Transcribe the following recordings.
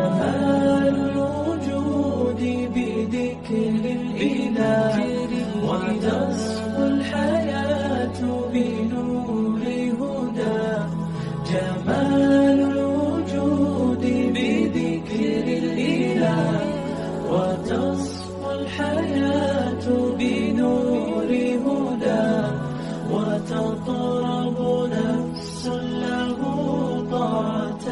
جمال الوجود بذكر الإله وتصفو الحياة بنور هدى. جمال الوجود بذكر الإله وتصفو الحياة بنور هدى. وتطرب نفس له طاعة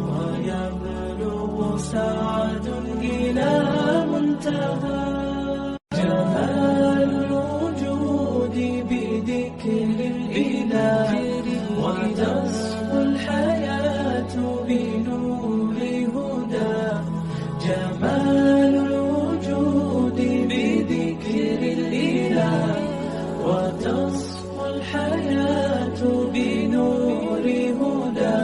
ويبلغ سعد إلى منتهى. جمال الوجود بذكر الإله وتصفو الحياة بنور هدى. جمال الوجود بذكر الإله وتصفو الحياة بنور هدى.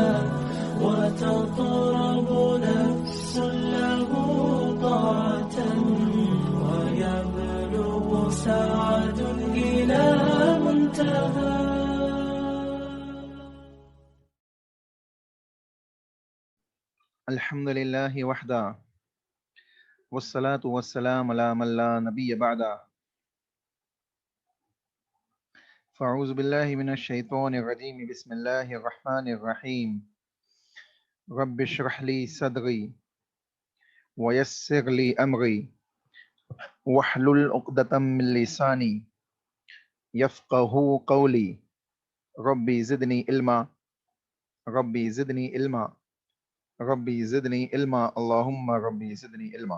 وتطرب نفس له طاعة ويبلغ سعد إلى منتهى. الحمد لله وحده والصلاة والسلام على من لا نبي بعده. فأعوذ بالله من الشيطان الرجيم. بسم الله الرحمن الرحيم. رب اشرح لي صدري ويسر لي أمري واحلل عقدة من لساني يفقهوا قولي. ربي زدني علما ربي زدني علما ربی زدنی علما اللہم ربی زدنی علما.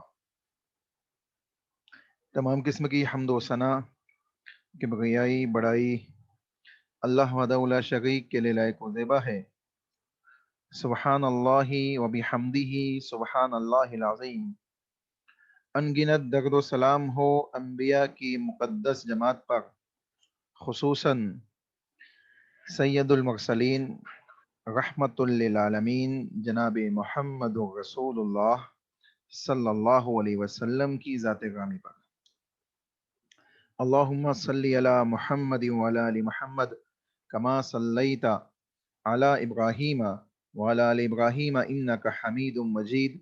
تمام قسم کی حمد و ثنا کبریائی بڑائی اللہ وحدہ لا شریک کے لیے لائق و زیبا ہے. سبحان اللہ و بحمدہ سبحان اللہ العظیم. انگنت درد و سلام ہو انبیاء کی مقدس جماعت پر، خصوصاً سید المرسلین رحمت للعالمین جناب محمد رسول اللہ صلی اللہ علیہ وسلم کی ذات گرامی پر. اللہم صلی علی محمد وعلی آل محمد کما صلیت علی ابراہیم وعلی آل ابراہیم انک حمید مجید.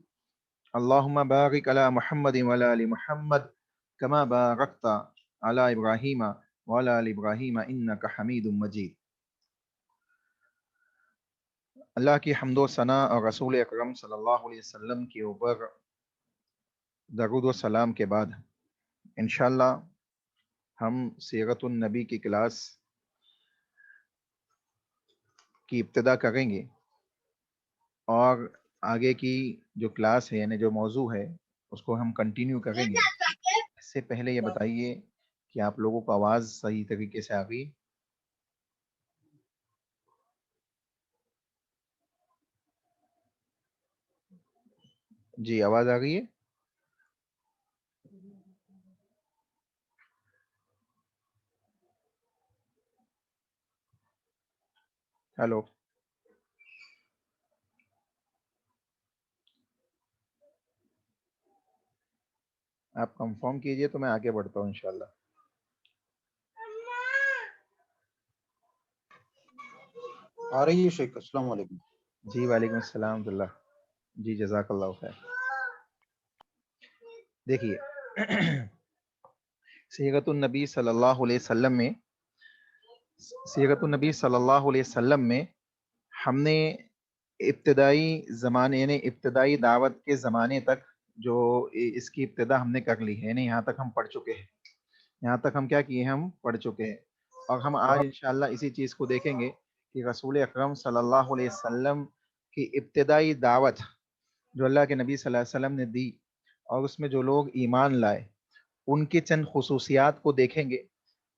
اللہم بارک علی محمد وعلی آل محمد کما بارکت علی ابراہیم وعلی آل ابراہیم انک حمید مجید. اللہ کی حمد و ثنا اور رسول اکرم صلی اللہ علیہ وسلم کے اوپر درود و سلام کے بعد انشاءاللہ ہم سیرت النبی کی کلاس کی ابتدا کریں گے، اور آگے کی جو کلاس ہے یعنی جو موضوع ہے اس کو ہم کنٹینیو کریں گے. اس سے پہلے یہ بتائیے کہ آپ لوگوں کو آواز صحیح طریقے سے آ گئی؟ جی آواز آ گئی ہے؟ ہیلو، آپ کنفرم کیجئے تو میں آگے بڑھتا ہوں انشاءاللہ. آ رہی ہے شیخ؟ السلام علیکم. جی وعلیکم السلام ورحمۃ اللہ. جی جزاک اللہ خیر. دیکھیے سیرت النبی صلی اللہ علیہ وسلم میں ہم نے ابتدائی زمانے یعنی ابتدائی دعوت کے زمانے تک جو اس کی ابتدا ہم نے کر لی ہے، یعنی یہاں تک ہم پڑھ چکے ہیں. یہاں تک ہم کیا کیے ہیں؟ ہم پڑھ چکے ہیں. اور ہم آج انشاءاللہ اسی چیز کو دیکھیں گے کہ رسول اکرم صلی اللہ علیہ وسلم کی ابتدائی دعوت جو اللہ کے نبی صلی اللہ علیہ وسلم نے دی اور اس میں جو لوگ ایمان لائے ان کی چند خصوصیات کو دیکھیں گے.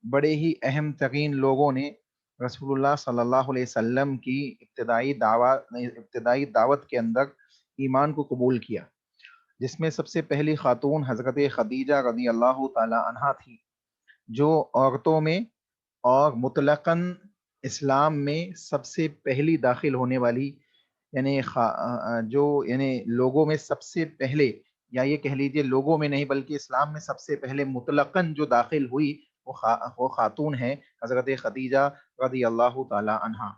بڑے ہی اہم ترین لوگوں نے رسول اللہ صلی اللہ علیہ وسلم کی ابتدائی دعوت کے اندر ایمان کو قبول کیا، جس میں سب سے پہلی خاتون حضرت خدیجہ رضی اللہ تعالی عنہا تھی، جو عورتوں میں اور مطلقاً اسلام میں سب سے پہلی داخل ہونے والی یعنی لوگوں میں سب سے پہلے، یا یہ کہہ لیجئے لوگوں میں نہیں بلکہ اسلام میں سب سے پہلے مطلقاً جو داخل ہوئی وہ خاتون ہے حضرت خدیجہ رضی اللہ تعالی عنہا.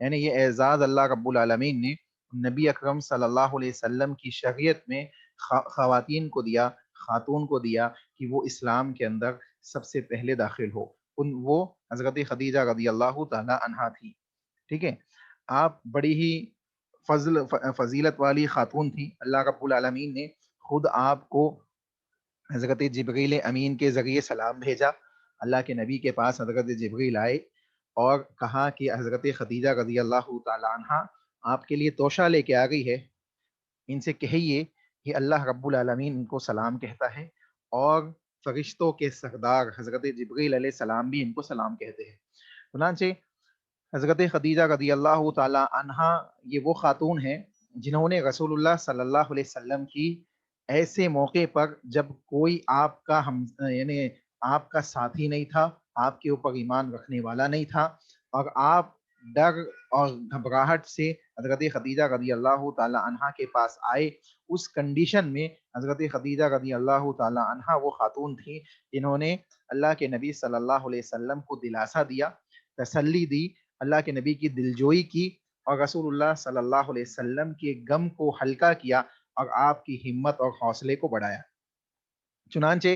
یعنی یہ اعزاز اللہ رب العالمین نے نبی اکرم صلی اللہ علیہ وسلم کی شریعت میں خواتین کو دیا، خاتون کو دیا کہ وہ اسلام کے اندر سب سے پہلے داخل ہو، وہ حضرت خدیجہ رضی اللہ تعالی عنہا تھی. ٹھیک ہے، آپ بڑی ہی فضیلت والی خاتون تھی. اللہ رب العالمین نے خود آپ کو حضرت جبریل امین کے ذریعے سلام بھیجا. اللہ کے نبی کے پاس حضرت جبریل آئے اور کہا کہ حضرت خدیجہ رضی اللہ تعالی عنہا آپ کے لیے توشہ لے کے آ گئی ہے، ان سے کہیے کہ اللہ رب العالمین ان کو سلام کہتا ہے، اور فرشتوں کے سردار حضرت جبریل علیہ السلام بھی ان کو سلام کہتے ہیں. چنانچہ حضرت خدیجہ رضی اللہ تعالی عنہا یہ وہ خاتون ہیں جنہوں نے رسول اللہ صلی اللہ علیہ وسلم کی ایسے موقع پر جب کوئی آپ کا یعنی آپ کا ساتھی نہیں تھا، آپ کے اوپر ایمان رکھنے والا نہیں تھا، اور آپ ڈر اور گھبراہٹ سے حضرت خدیجہ رضی اللہ تعالی عنہا کے پاس آئے، اس کنڈیشن میں حضرت خدیجہ رضی اللہ تعالی عنہا وہ خاتون تھی جنہوں نے اللہ کے نبی صلی اللہ علیہ وسلم کو دلاسا دیا، تسلی دی، اللہ کے نبی کی دلجوئی کی، اور رسول اللہ صلی اللہ علیہ وسلم کے غم کو ہلکا کیا اور آپ کی ہمت اور حوصلے کو بڑھایا. چنانچہ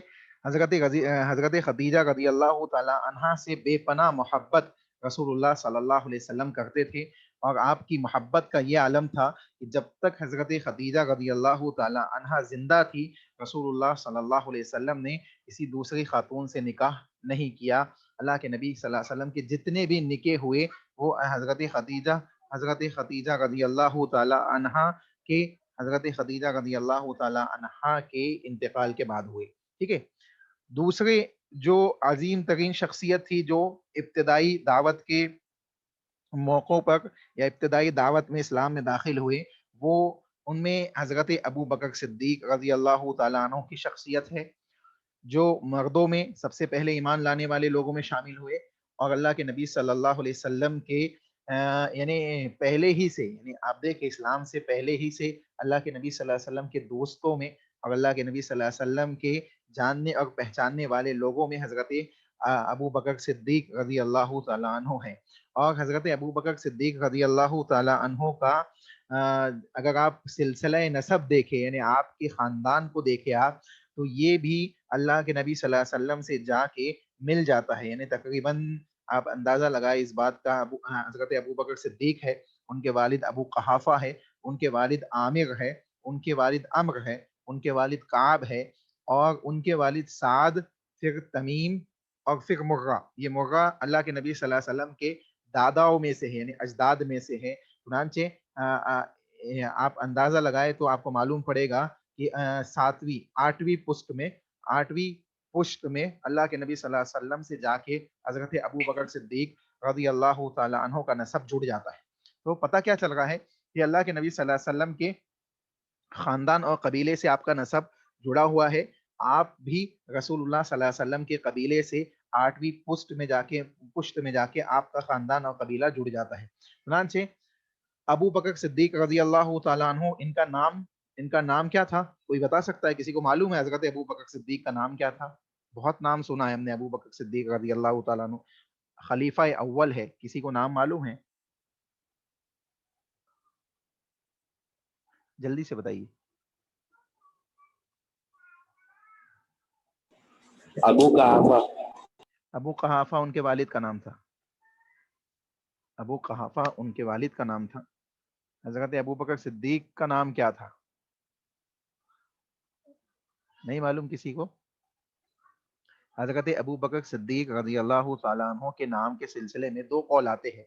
حضرت خدیجہ رضی اللہ تعالی عنہا سے بے پناہ محبت رسول اللہ صلی اللہ علیہ وسلم کرتے تھے، اور آپ کی محبت کا یہ عالم تھا کہ جب تک حضرت خدیجہ رضی اللہ تعالی عنہا زندہ تھی، رسول اللہ صلی اللہ علیہ وسلم نے کسی دوسری خاتون سے نکاح نہیں کیا. اللہ کے نبی صلی اللہ علیہ وسلم کے جتنے بھی نکاح ہوئے وہ حضرت خدیجہ رضی اللہ تعالی عنہا کے حضرت خدیجہ رضی اللہ تعالی عنہا کے انتقال کے بعد ہوئے. ٹھیک ہے، دوسرے جو عظیم ترین شخصیت تھی جو ابتدائی دعوت کے موقعوں پر یا ابتدائی دعوت میں اسلام میں داخل ہوئے، وہ ان میں حضرت ابو بکر صدیق رضی اللہ تعالیٰ عنہ کی شخصیت ہے، جو مردوں میں سب سے پہلے ایمان لانے والے لوگوں میں شامل ہوئے، اور اللہ کے نبی صلی اللہ علیہ وسلم کے یعنی پہلے ہی سے، یعنی آپ دیکھیں اسلام سے پہلے ہی سے اللہ کے نبی صلی اللہ علیہ وسلم کے دوستوں میں اور اللہ کے نبی صلی اللہ علیہ وسلم کے جاننے اور پہچاننے والے لوگوں میں حضرت ابو بکر صدیق رضی اللہ تعالیٰ عنہ ہیں. اور حضرت ابو بکر صدیق رضی اللہ تعالیٰ عنہ کا اگر آپ سلسلہ نسب دیکھیں، یعنی آپ کے خاندان کو دیکھیں آپ، تو یہ بھی اللہ کے نبی صلی اللہ علیہ وسلم سے جا کے مل جاتا ہے. یعنی تقریباً آپ اندازہ لگائے اس بات کا، حضرت ابو بکر صدیق ہے، ان کے والد ابو قحافہ ہے، ان کے والد عامر ہے، ان کے والد عمر ہے، ان کے والد کعب ہے، اور ان کے والد سعد، پھر تمیم، اور پھر مرہ. یہ مرہ اللہ کے نبی صلی اللہ علیہ وسلم کے داداؤں میں سے ہے، یعنی اجداد میں سے ہے. چنانچہ آپ اندازہ لگائے تو آپ کو معلوم پڑے گا کہ آٹھویں پشت میں اللہ کے نبی صلی اللہ علیہ وسلم سے جا کے حضرت ابو بکر صدیق رضی اللہ تعالی عنہ کا نسب جڑ جاتا ہے. تو پتہ کیا چل رہا ہے کہ اللہ کے نبی صلی اللہ علیہ وسلم کے خاندان اور قبیلے سے آپ کا نسب جڑا ہوا ہے. آپ بھی رسول اللہ صلی اللہ علیہ وسلم کے قبیلے سے آٹھویں پشت میں جا کے آپ کا خاندان اور قبیلہ جڑ جاتا ہے. چنانچہ ابو بکر صدیق رضی اللہ تعالیٰ عنہ ان کا نام کیا تھا؟ کوئی بتا سکتا ہے؟ کسی کو معلوم ہے حضرت ابو بکر صدیق کا نام کیا تھا؟ بہت نام سنا ہے ہم نے ابو بکر صدیق رضی اللہ تعالیٰ عنہ، خلیفہ اول ہے. کسی کو نام معلوم ہے؟ جلدی سے بتائیے. ابو قحافہ ان کے والد کا نام تھا. ابو قحافہ ان کے والد کا نام تھا. حضرت ابو بکر صدیق کا نام کیا تھا؟ نہیں معلوم کسی کو؟ حضرت ابو بکر صدیق رضی اللہ تعالیٰ عنہ کے نام کے سلسلے میں دو قول آتے ہیں.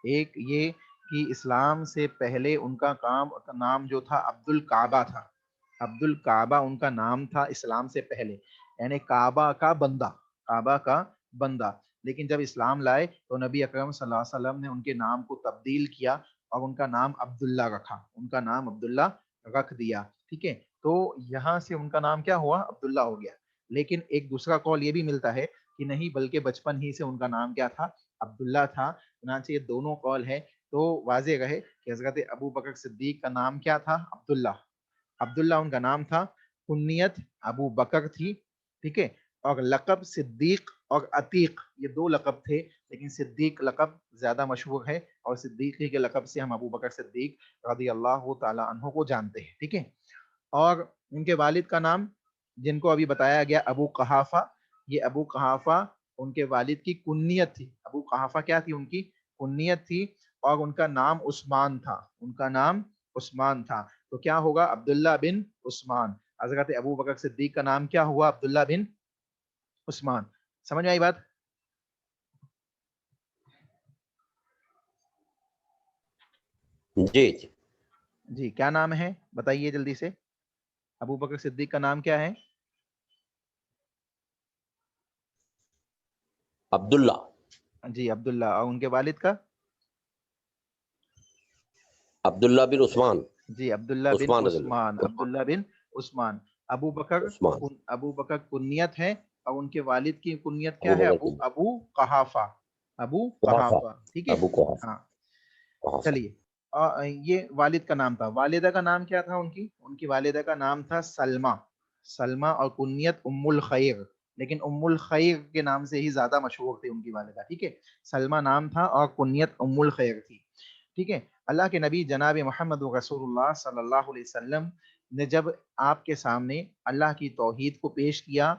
ایک یہ کہ اسلام سے پہلے ان کا نام جو تھا عبد الکعبہ تھا. عبد الکعبہ ان کا نام تھا اسلام سے پہلے، یعنی کعبہ کا بندہ. لیکن جب اسلام لائے تو نبی اکرم صلی اللہ علیہ وسلم نے ان کے نام کو تبدیل کیا اور ان کا نام عبداللہ رکھ دیا. ٹھیک ہے، تو یہاں سے ان کا نام کیا ہوا؟ عبداللہ ہو گیا. لیکن ایک دوسرا قول یہ بھی ملتا ہے کہ نہیں، بلکہ بچپن ہی سے ان کا نام کیا تھا؟ عبداللہ تھا. چنانچہ یہ دونوں قول ہے تو واضح رہے کہ حضرت ابو بکر صدیق کا نام کیا تھا؟ عبداللہ ان کا نام تھا. کنیت ابو بکر تھی. ٹھیک ہے، اور لقب صدیق اور عتیق یہ دو لقب تھے، لیکن صدیق لقب زیادہ مشہور ہے، اور صدیقی کے لقب سے ہم ابو بکر صدیق رضی اللہ تعالی عنہ کو جانتے ہیں، ٹھیک ہے۔ اور ان کے والد کا نام جن کو ابھی بتایا گیا ابو قحافہ، یہ ابو قحافہ ان کے والد کی کنیت تھی، ابو قحافہ کیا تھی؟ ان کی کنیت تھی، اور ان کا نام عثمان تھا، ان کا نام عثمان تھا، تو کیا ہوگا؟ عبداللہ بن عثمان۔ حضرت ابو بکر صدیق کا نام کیا ہوا؟ عبداللہ بن عثمان۔ سمجھ میں آئی بات؟ جی جی جی کیا نام ہے بتائیے جلدی سے، ابو بکر صدیق کا نام کیا ہے؟ عبداللہ جی عبداللہ، اور ان کے والد کا؟ عبداللہ بن عثمان جی عبداللہ بن عثمان رضی عثمان، اللہ عبداللہ بن عثمان۔ ابو بکر، عثمان ابو بکر کنیت ہے، اور ان کے والد کی کنیت ابو کیا ہے؟ بکر ابو کی ابو قحافہ، ابو قحافہ قحافہ، ٹھیک ہے۔ ابو قحافہ ہاں قحافہ چلیے، یہ والد کا نام تھا۔ والدہ کا نام کیا تھا ان کی والدہ کا نام تھا سلمہ، سلمہ، اور کنیت ام الخیر، لیکن ام الخیر کے نام سے ہی زیادہ مشہور تھی ان کی والدہ، ٹھیک ہے۔ سلمہ نام تھا اور کنیت ام الخیر تھی، ٹھیک ہے۔ اللہ کے نبی جناب محمد رسول اللہ صلی اللہ علیہ وسلم نے جب آپ کے سامنے اللہ کی توحید کو پیش کیا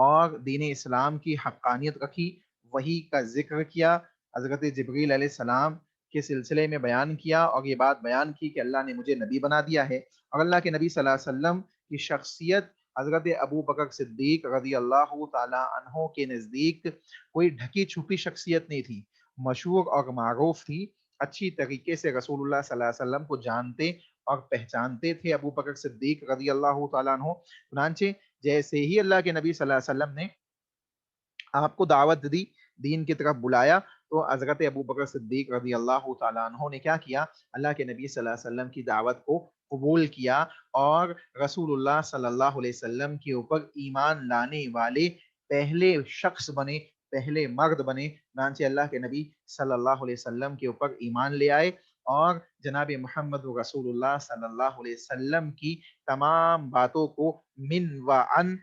اور دین اسلام کی حقانیت رکھی، وحی کا ذکر کیا، حضرت جبریل علیہ السلام کے سلسلے میں بیان کیا، اور یہ بات بیان کی کہ اللہ نے مجھے نبی بنا دیا ہے، اور اللہ کے نبی صلی اللہ علیہ وسلم کی شخصیت حضرت ابو بکر صدیق رضی اللہ تعالی عنہ کے نزدیک کوئی ڈھکی چھپی شخصیت نہیں تھی، مشہور اور معروف تھی، اچھی طریقے سے رسول اللہ صلی اللہ علیہ وسلم کو جانتے اور پہچانتے تھے ابو بکر صدیق رضی اللہ تعالیٰ عنہ۔ چنانچہ جیسے ہی اللہ کے نبی صلی اللہ علیہ وسلم نے آپ کو دعوت دی، دین کی طرف بلایا، تو حضرت ابو بکر صدیق رضی اللہ تعالیٰ عنہ نے کیا کیا؟ اللہ کے نبی صلی اللہ علیہ وسلم کی دعوت کو قبول کیا، اور رسول اللہ صلی اللہ علیہ وسلم کے اوپر ایمان لانے والے پہلے شخص بنے، پہلے مرد بنے۔ چنانچہ اللہ کے نبی صلی اللہ علیہ وسلم کے اوپر ایمان لے آئے، اور جناب محمد رسول اللہ صلی اللہ علیہ وسلم کی تمام باتوں کو من و عن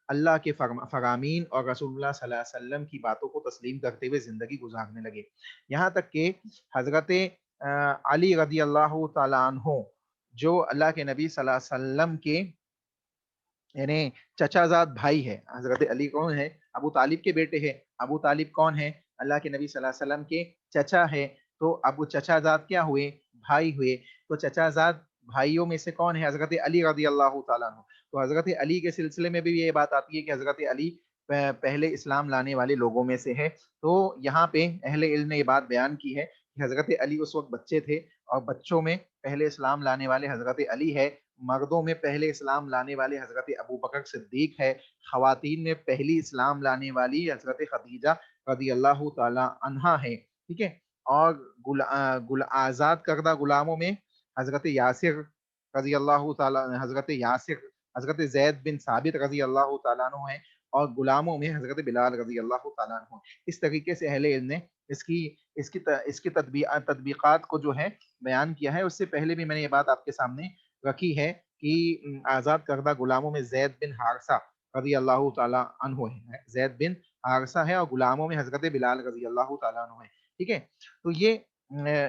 اللہ کے فرامین اور رسول اللہ صلی اللہ علیہ وسلم کی باتوں کو تسلیم کرتے ہوئے زندگی گزارنے لگے، یہاں تک کہ حضرت علی رضی اللہ تعالیٰ عنہ جو اللہ کے نبی صلی اللہ علیہ وسلم کے یعنی چچا زاد بھائی ہے، حضرت علی کون ہے؟ ابو طالب کے بیٹے ہیں۔ ابو طالب کون ہے؟ اللہ کے نبی صلی اللہ علیہ وسلم کے چچا ہے، تو ابو چچا زاد کیا ہوئے؟ بھائی ہوئے، تو چچا زاد بھائیوں میں سے کون ہے؟ حضرت علی رضی اللہ تعالیٰ عنہ۔ تو حضرت علی کے سلسلے میں بھی یہ بات آتی ہے کہ حضرت علی پہلے اسلام لانے والے لوگوں میں سے ہے، تو یہاں پہ اہل علم نے یہ بات بیان کی ہے کہ حضرت علی اس وقت بچے تھے، اور بچوں میں پہلے اسلام لانے والے حضرت علی ہے، مردوں میں پہلے اسلام لانے والے حضرت ابو بکر صدیق ہے، خواتین میں پہلی اسلام لانے والی حضرت خدیجہ رضی اللہ تعالی عنہا ہے، ٹھیک ہے۔ اور آزاد کردہ غلاموں میں حضرت یاسر رضی اللہ تعالی، حضرت یاسر، حضرت زید بن ثابت رضی اللہ تعالیٰ عنہ ہیں، اور غلاموں میں حضرت بلال رضی اللہ تعالیٰ عنہ۔ اس طریقے سے اہل علم نے اس کی تطبیقات کو جو ہے بیان کیا ہے۔ اس سے پہلے بھی میں نے یہ بات آپ کے سامنے رکھی ہے کہ آزاد کردہ غلاموں میں زید بن حارثہ رضی اللہ تعالیٰ عنہ ہے، زید بن حارثہ ہے، اور غلاموں میں حضرت بلال رضی اللہ تعالیٰ عنہ ہے، ٹھیک ہے۔ تو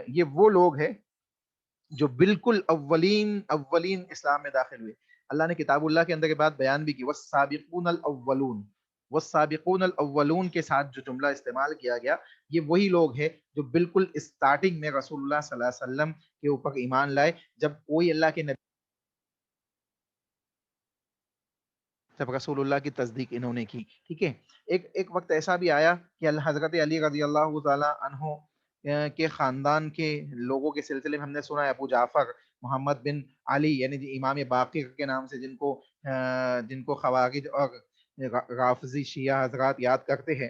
یہ وہ لوگ ہیں جو بالکل اولین اسلام میں داخل ہوئے۔ اللہ نے کتاب اللہ کے اندر یہ بات بیان بھی کی، والسابقون الاولون، والسابقون الاولون کے ساتھ جو جملہ استعمال کیا گیا، یہ وہی لوگ ہیں جو بالکل اسٹارٹنگ میں رسول اللہ صلی اللہ علیہ وسلم کے اوپر ایمان لائے، جب کوئی اللہ کے نبی، جب رسول اللہ کی تصدیق انہوں نے کی، ٹھیک ہے۔ ایک وقت ایسا بھی آیا کہ حضرت علی رضی اللہ تعالی عنہ کے خاندان کے لوگوں کے سلسلے میں ہم نے سنا ہے، ابو جعفر محمد بن علی، یعنی امام باقر کے نام سے جن کو خوارج اور رافضی شیعہ حضرات یاد کرتے ہیں،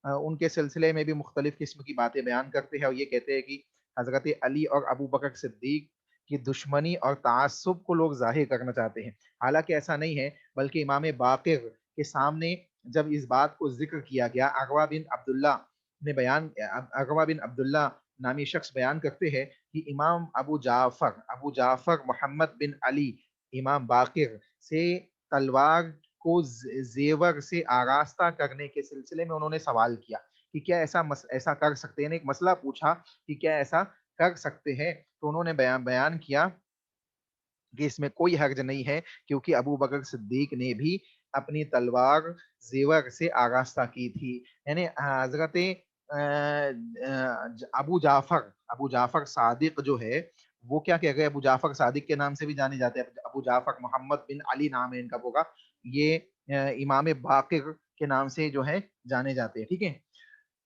ان کے سلسلے میں بھی مختلف قسم کی باتیں بیان کرتے ہیں، اور یہ کہتے ہیں کہ حضرت علی اور ابو بکر صدیق کی دشمنی اور تعصب کو لوگ ظاہر کرنا چاہتے ہیں، حالانکہ ایسا نہیں ہے، بلکہ امام باقر کے سامنے جب اس بات کو ذکر کیا گیا، اغوا بن عبداللہ نامی شخص بیان کرتے ہیں کہ امام ابو جعفر محمد بن علی امام باقر سے تلوار کو زیور سے آراستہ کرنے کے سلسلے میں انہوں نے سوال کیا کہ کیا ایسا کر سکتے ہیں، ایک مسئلہ پوچھا کہ کیا ایسا کر سکتے ہیں، تو انہوں نے بیان کیا کہ اس میں کوئی حرج نہیں ہے، کیونکہ ابو بکر صدیق نے بھی اپنی تلوار زیور سے آراستہ کی تھی. یعنی حضرت ابو جعفر صادق جو ہے وہ کیا کہہ گئے، ابو جعفر صادق کے نام سے بھی جانے جاتے ہیں، ابو جعفر محمد بن علی نام ہے ان کا پورا، یہ امام باقر کے نام سے جو ہے جانے جاتے ہیں. ٹھیک ہے،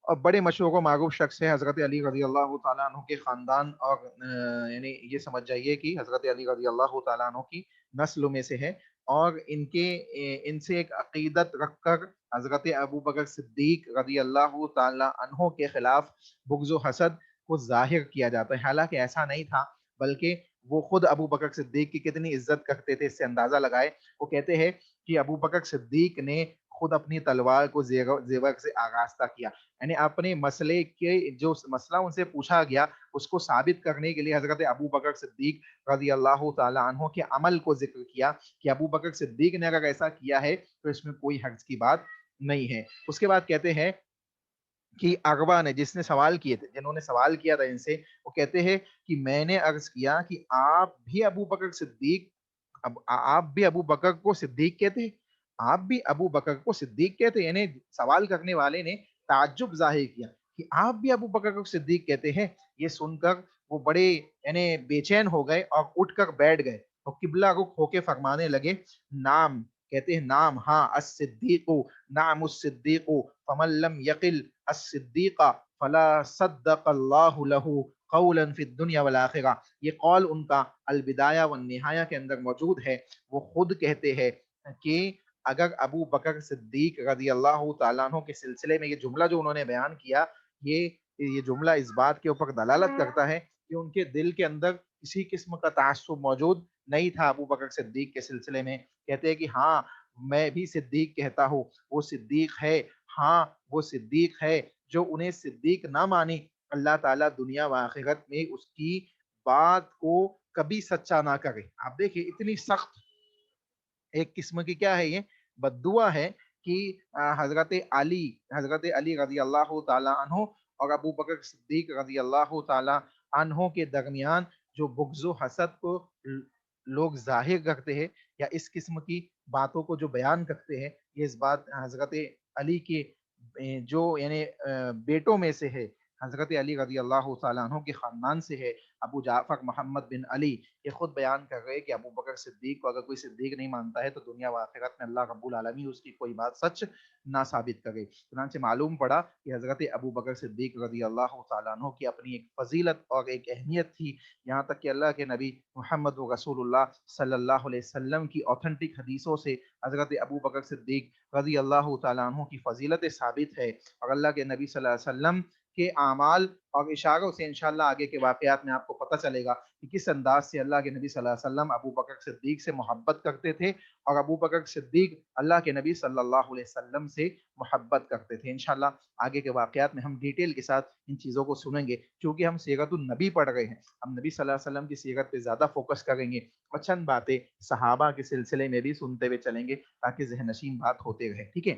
اور بڑے مشہور و معروف شخص ہے حضرت علی رضی اللہ تعالیٰ عنہ کے خاندان، اور یعنی یہ سمجھ جائیے کہ حضرت علی رضی اللہ تعالیٰ عنہ کی نسلوں میں سے ہے، اور ان سے ایک عقیدت رکھ کر حضرت ابو بکر صدیق رضی اللہ تعالیٰ عنہ کے خلاف بغض و حسد کو ظاہر کیا جاتا ہے. حالانکہ ایسا نہیں تھا، بلکہ وہ خود ابو بکر صدیق کی کتنی عزت کرتے تھے اس سے اندازہ لگائے. وہ کہتے ہیں کہ ابو بکر صدیق نے خود اپنی تلوار کو زیور سے آراستہ کیا. یعنی اپنے مسئلے کے جو مسئلہ ان سے پوچھا گیا اس کو ثابت کرنے کے لیے حضرت ابو بکر صدیق رضی اللہ تعالیٰ عنہ کے عمل کو ذکر کیا کہ ابو بکر صدیق نے اگر ایسا کیا ہے تو اس میں کوئی حرج کی بات نہیں ہے. اس کے بعد کہتے ہیں کہ اغوا نے، جس نے سوال کیے تھے، جنہوں نے سوال کیا تھا ان سے، وہ کہتے ہیں کہ میں نے عرض کیا کہ آپ بھی ابو بکر کو صدیق کہتے ہیں، آپ بھی ابو بکر کو صدیق کہتے ہیں. یعنی سوال کرنے والے نے تعجب ظاہر کیا کہ آپ بھی ابو بکر کو صدیق کہتے ہیں. یہ سن کر وہ بڑے یعنی بے چین ہو گئے اور اٹھ کر بیٹھ گئے اور قبلہ رخ ہو کے فرمانے لگے، نام، کہتے ہیں نام، ہاں، الصدیق، نعم الصدیق، فمن لم یقل الصدیق فلا صدق اللہ له قولا فی الدنیا والآخرہ. یہ قول ان کا البدایہ والنہایہ کے اندر موجود ہے. وہ خود کہتے ہیں کہ اگر ابو بکر صدیق رضی اللہ تعالیٰ عنہ کے سلسلے میں یہ جملہ جو انہوں نے بیان کیا، یہ جملہ اس بات کے اوپر دلالت کرتا ہے کہ ان کے دل کے اندر کسی قسم کا تعصب موجود نہیں تھا ابو بکر صدیق کے سلسلے میں. کہتے ہیں کہ ہاں، میں بھی صدیق کہتا ہوں، وہ صدیق ہے، ہاں وہ صدیق ہے. جو انہیں صدیق نہ مانی، اللہ تعالیٰ دنیا و آخرت میں اس کی بات کو کبھی سچا نہ کرے. آپ دیکھیں اتنی سخت ایک قسم کی کیا ہے، یہ بد دعا ہے کہ حضرت علی رضی اللہ تعالیٰ عنہ اور ابو بکر صدیق رضی اللہ تعالیٰ عنہ کے درمیان جو بغض و حسد کو لوگ ظاہر کرتے ہیں یا اس قسم کی باتوں کو جو بیان کرتے ہیں، یہ اس بات حضرت علی کے جو یعنی بیٹوں میں سے ہے، حضرت علی رضی اللہ تعالیٰ عنہ کے خاندان سے ہے، ابو جعفر محمد بن علی، یہ خود بیان کر رہے کہ ابو بکر صدیق کو اگر کوئی صدیق نہیں مانتا ہے تو دنیا و آخرت میں اللہ رب العالمین اس کی کوئی بات سچ نہ ثابت کرے. چنانچہ معلوم پڑا کہ حضرت ابو بکر صدیق رضی اللہ تعالیٰ عنہ کی اپنی ایک فضیلت اور ایک اہمیت تھی، یہاں تک کہ اللہ کے نبی محمد رسول اللہ صلی اللہ علیہ وسلم کی اوتھنٹک حدیثوں سے حضرت ابو بکر صدیق رضی اللہ تعالیٰ عنہ کی فضیلت ثابت ہے. اور اللہ کے نبی صلی اللہ علیہ وسلم کے اعمال اور اشاروں سے انشاءاللہ آگے کے واقعات میں آپ کو پتہ چلے گا کہ کس انداز سے اللہ کے نبی صلی اللہ علیہ وسلم ابو بکر صدیق سے محبت کرتے تھے اور ابو بکر صدیق اللہ کے نبی صلی اللہ علیہ وسلم سے محبت کرتے تھے. انشاءاللہ آگے کے واقعات میں ہم ڈیٹیل کے ساتھ ان چیزوں کو سنیں گے، کیونکہ ہم سیرت النبی پڑھ رہے ہیں، ہم نبی صلی اللہ علیہ وسلم کی سیرت پہ زیادہ فوکس کریں گے اور چند باتیں صحابہ کے سلسلے میں بھی سنتے ہوئے چلیں گے تاکہ ذہن نشین بات ہوتے رہے. ٹھیک ہے،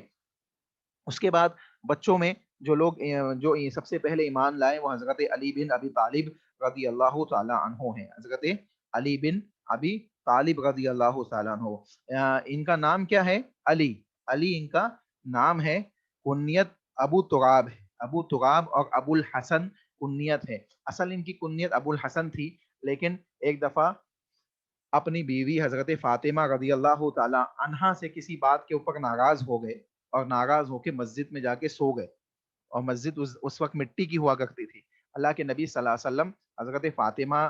اس کے بعد بچوں میں جو لوگ جو سب سے پہلے ایمان لائے وہ حضرت علی بن ابی طالب رضی اللہ تعالی عنہ ہیں. حضرت علی بن ابی طالب رضی اللہ تعالی عنہ، ان کا نام کیا ہے؟ علی ان کا نام ہے، کنیت ابو تراب ہے. ابو تراب اور ابو الحسن کنیت ہے. اصل ان کی کنیت ابو الحسن تھی، لیکن ایک دفعہ اپنی بیوی حضرت فاطمہ رضی اللہ تعالی عنہا سے کسی بات کے اوپر ناراض ہو گئے اور ناراض ہو کے مسجد میں جا کے سو گئے، اور مسجد اس وقت مٹی کی ہوا کرتی تھی. اللہ کے نبی صلی اللہ علیہ وسلم حضرت فاطمہ